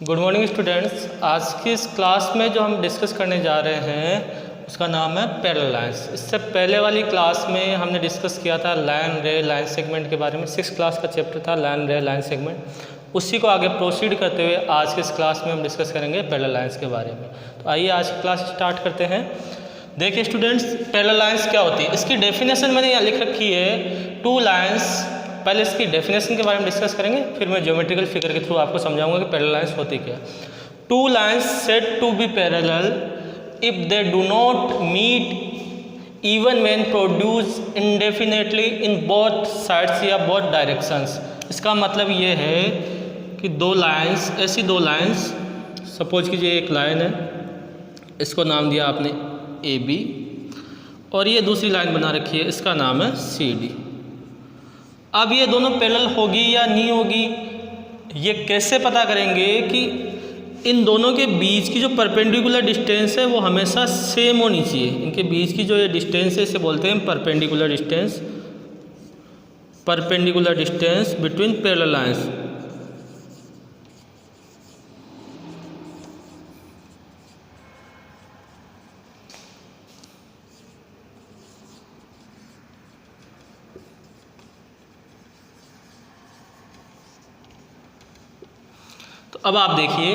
Good morning students. आज की इस क्लास में जो हम डिस्कस करने जा रहे हैं उसका नाम है पैरेलल लाइंस। इससे पहले वाली क्लास में हमने डिस्कस किया था लाइन रे लाइन सेगमेंट के बारे में। 6th क्लास का चैप्टर था लाइन रे लाइन सेगमेंट। उसी को आगे प्रोसीड करते हुए आज की इस क्लास में हम डिस्कस करेंगे पैरेलल लाइंस के बारे में। तो आइए आज की क्लास स्टार्ट करते हैं। देखिए स्टूडेंट्स, पैरेलल लाइंस क्या होती है, इसकी डेफिनेशन मैंने यहाँ लिख रखी है। टू लाइंस, पहले इसकी डेफिनेशन के बारे में डिस्कस करेंगे, फिर मैं ज्योमेट्रिकल फिगर के थ्रू आपको समझाऊंगा कि पैरेलल लाइंस होती क्या। Two lines said to be parallel if they do not meet even when produce indefinitely in both sides या बोथ डायरेक्शंस। इसका मतलब ये है कि दो लाइंस, ऐसी दो लाइंस, सपोज कीजिए एक लाइन है, इसको नाम दिया आपने ए बी, और ये दूसरी लाइन बना रखी है, इसका नाम है सी डी। अब ये दोनों पैरेलल होगी या नहीं होगी, ये कैसे पता करेंगे कि इन दोनों के बीच की जो परपेंडिकुलर डिस्टेंस है वो हमेशा सेम होनी चाहिए। इनके बीच की जो ये डिस्टेंस है इसे बोलते हैं perpendicular distance, perpendicular distance between parallel lines. तो अब आप देखिए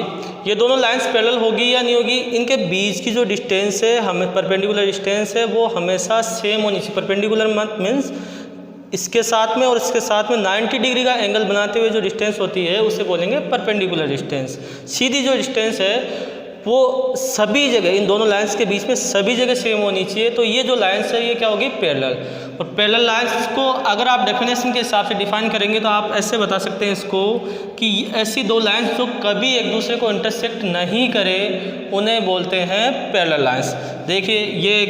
ये दोनों लाइंस पैरेलल होगी या नहीं होगी, इनके बीच की जो डिस्टेंस है, हमें परपेंडिकुलर डिस्टेंस है, वो हमेशा सेम होनी चाहिए। परपेंडिकुलर मत मीन्स इसके साथ में और इसके साथ में 90 डिग्री का एंगल बनाते हुए जो डिस्टेंस होती है उसे बोलेंगे परपेंडिकुलर डिस्टेंस। सीधी जो डिस्टेंस है वो सभी जगह, इन दोनों लाइंस के बीच में सभी जगह सेम होनी चाहिए। तो ये जो लाइंस है ये क्या होगी, पैरेलल। और पैरेलल लाइंस को अगर आप डेफिनेशन के हिसाब से डिफाइन करेंगे तो आप ऐसे बता सकते हैं इसको कि ऐसी दो लाइंस जो कभी एक दूसरे को इंटरसेक्ट नहीं करे उन्हें बोलते हैं पैरेलल लाइंस। देखिए ये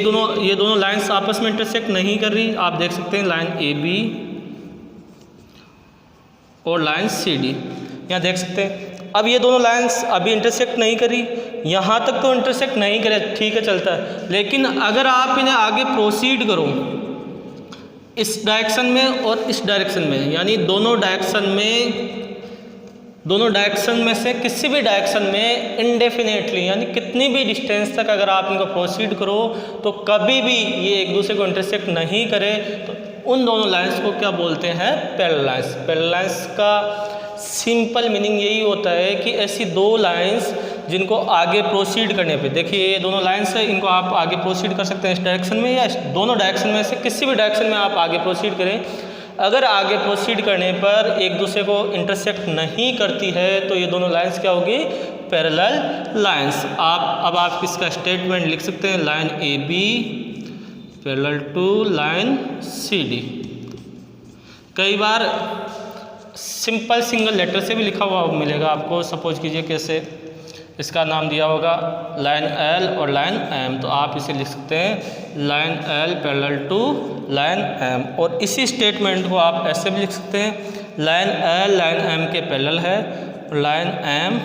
दोनों लाइंस आपस में इंटरसेक्ट नहीं कर रही, आप देख सकते हैं लाइन ए बी और लाइन सी डी, यहाँ देख सकते हैं। अब ये दोनों लाइंस अभी इंटरसेक्ट नहीं करी, यहाँ तक तो इंटरसेक्ट नहीं करे, ठीक है चलता है। लेकिन अगर आप इन्हें आगे प्रोसीड करो इस डायरेक्शन में और इस डायरेक्शन में, यानी दोनों डायरेक्शन में से किसी भी डायरेक्शन में इनडेफिनेटली, यानी कितनी भी डिस्टेंस तक अगर आप इनको प्रोसीड करो तो कभी भी ये एक दूसरे को इंटरसेक्ट नहीं करे, तो उन दोनों लाइंस को क्या बोलते हैं, पैरेलल लाइंस। पैरेलल लाइंस का सिंपल मीनिंग यही होता है कि ऐसी दो लाइंस जिनको आगे प्रोसीड करने पे, देखिए ये दोनों लाइंस है, इनको आप आगे प्रोसीड कर सकते हैं इस डायरेक्शन में या दोनों डायरेक्शन में से किसी भी डायरेक्शन में आप आगे प्रोसीड करें। अगर आगे प्रोसीड करने पर एक दूसरे को इंटरसेक्ट नहीं करती है तो ये दोनों लाइंस क्या होगी, पैरेलल लाइंस। आप इसका स्टेटमेंट लिख सकते हैं, line A B parallel to line C D. कई बार सिंपल सिंगल लेटर से भी लिखा हुआ मिलेगा आपको। सपोज कीजिए कैसे, इसका नाम दिया होगा लाइन एल और लाइन एम, तो आप इसे लिख सकते हैं line L parallel to line M. और इसी स्टेटमेंट को आप ऐसे भी लिख सकते हैं, लाइन एल लाइन एम के पैरेलल है और लाइन एम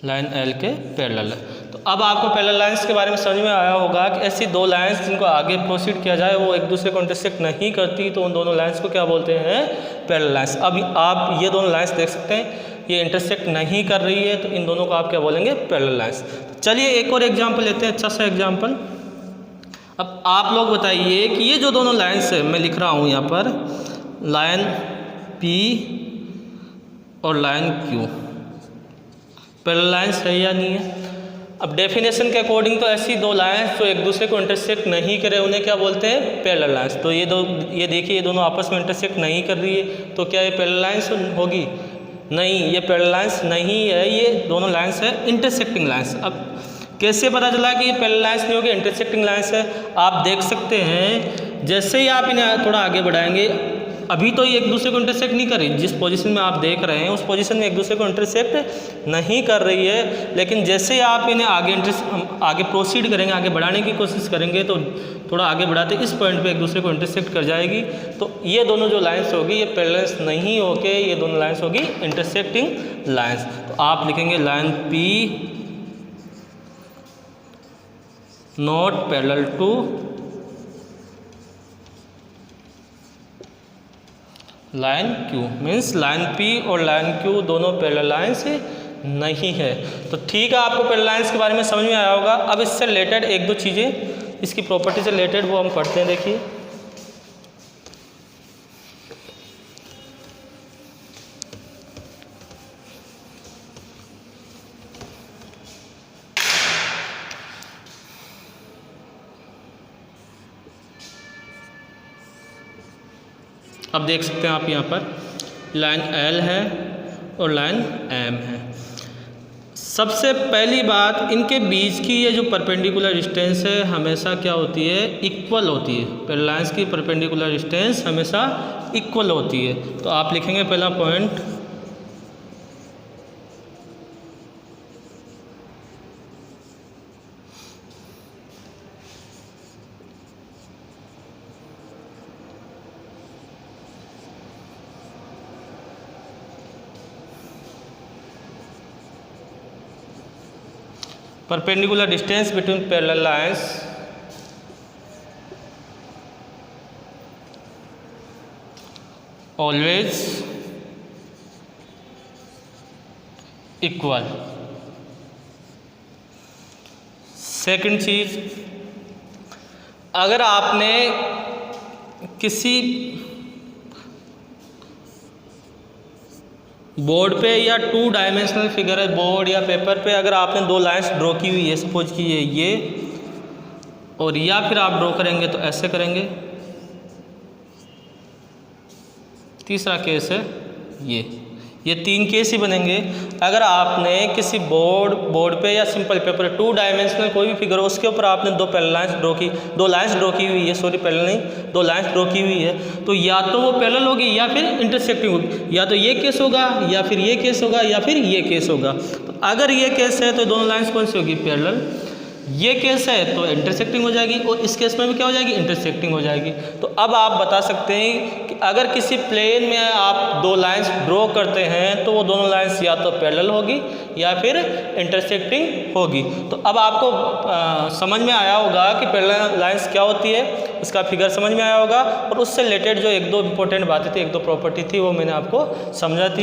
लाइन एल के पैरेलल है। तो अब आपको पैरेलल लाइंस के बारे में समझ में आया होगा कि ऐसी दो लाइंस जिनको आगे प्रोसीड किया जाए वो एक दूसरे को इंटरसेक्ट नहीं करती, तो उन दोनों लाइंस को क्या बोलते हैं, पैरेलल लाइंस। अब आप ये दोनों लाइंस देख सकते हैं, ये इंटरसेक्ट नहीं कर रही है, तो इन दोनों को आप क्या बोलेंगे, पैरेलल लाइंस। चलिए एक और एग्जाम्पल लेते हैं, अच्छा सा एग्जाम्पल। अब आप लोग बताइए कि ये जो दोनों लाइंस है, मैं लिख रहा हूँ यहाँ पर लाइन पी और लाइन क्यू, पैरेलल लाइंस है या नहीं है। अब डेफिनेशन के अकॉर्डिंग तो ऐसी दो लाइंस जो एक दूसरे को इंटरसेक्ट नहीं करे उन्हें क्या बोलते हैं, पैरेलल लाइंस। तो ये देखिए ये दोनों आपस में इंटरसेक्ट नहीं कर रही है, तो क्या ये पैरेलल लाइंस होगी, नहीं, ये पैरेलल लाइंस नहीं है, ये दोनों लाइंस है इंटरसेक्टिंग लाइंस। अब कैसे पता चला कि ये पैरेलल लाइंस नहीं होगी, इंटरसेक्टिंग लाइंस है। आप देख सकते हैं जैसे ही आप इन्हें थोड़ा आगे बढ़ाएंगे, अभी तो ये एक दूसरे को इंटरसेक्ट नहीं कर रही, जिस पोजीशन में आप देख रहे हैं उस पोजीशन में एक दूसरे को इंटरसेक्ट नहीं कर रही है। लेकिन जैसे आप इन्हें आगे प्रोसीड करेंगे, आगे बढ़ाने की कोशिश करेंगे, तो थोड़ा आगे बढ़ाते इस पॉइंट पे एक दूसरे को इंटरसेक्ट कर जाएगी। तो ये दोनों जो लाइंस होगी ये पैरेलल नहीं होके ये दोनों लाइंस होगी इंटरसेक्टिंग लाइंस। तो आप लिखेंगे line P not parallel to line Q means line P और लाइन क्यू दोनों पैरेलल लाइंस नहीं है। तो ठीक है, आपको पैरेलल लाइंस के बारे में समझ में आया होगा। अब इससे रिलेटेड एक दो चीज़ें इसकी प्रॉपर्टी से रिलेटेड वो हम पढ़ते हैं। देखिए, अब देख सकते हैं आप यहाँ पर लाइन एल है और लाइन एम है। सबसे पहली बात, इनके बीच की ये जो परपेंडिकुलर डिस्टेंस है हमेशा क्या होती है, इक्वल होती है। पैरेलल लाइंस की परपेंडिकुलर डिस्टेंस हमेशा इक्वल होती है। तो आप लिखेंगे पहला point, perpendicular distance between parallel lines always equal। Second चीज, अगर आपने किसी बोर्ड पे या 2 डायमेंशनल फिगर है बोर्ड या पेपर पे, अगर आपने 2 लाइंस ड्रॉ की हुई है, सपोज कि ये और या फिर आप ड्रॉ करेंगे तो ऐसे करेंगे। तीसरा केस है ये 3 केस ही बनेंगे। अगर आपने किसी बोर्ड पे या सिंपल पेपर 2 डायमेंशनल कोई भी फिगर हो, उसके ऊपर आपने 2 लाइंस ड्रॉ की हुई है, सॉरी पैरेलल नहीं, 2 लाइंस ड्रॉ की हुई है, तो या तो वो पैरेलल होगी या फिर इंटरसेक्टिंग होगी। या तो ये केस होगा या फिर ये केस होगा या फिर ये केस होगा। तो अगर ये केस है तो दोनों लाइंस कौन सी होगी, पैरेलल। ये केस है तो इंटरसेक्टिंग हो जाएगी और इस केस में भी क्या हो जाएगी, इंटरसेक्टिंग हो जाएगी। तो अब आप बता सकते हैं कि अगर किसी प्लेन में आप 2 लाइंस ड्रॉ करते हैं तो वो दोनों लाइंस या तो पैरेलल होगी या फिर इंटरसेक्टिंग होगी। तो अब आपको समझ में आया होगा कि पैरेलल लाइंस क्या होती है, इसका फिगर समझ में आया होगा। और उससे रिलेटेड जो 1-2 इंपॉर्टेंट बातें थी, 1-2 प्रॉपर्टी थी, वो मैंने आपको समझा थी।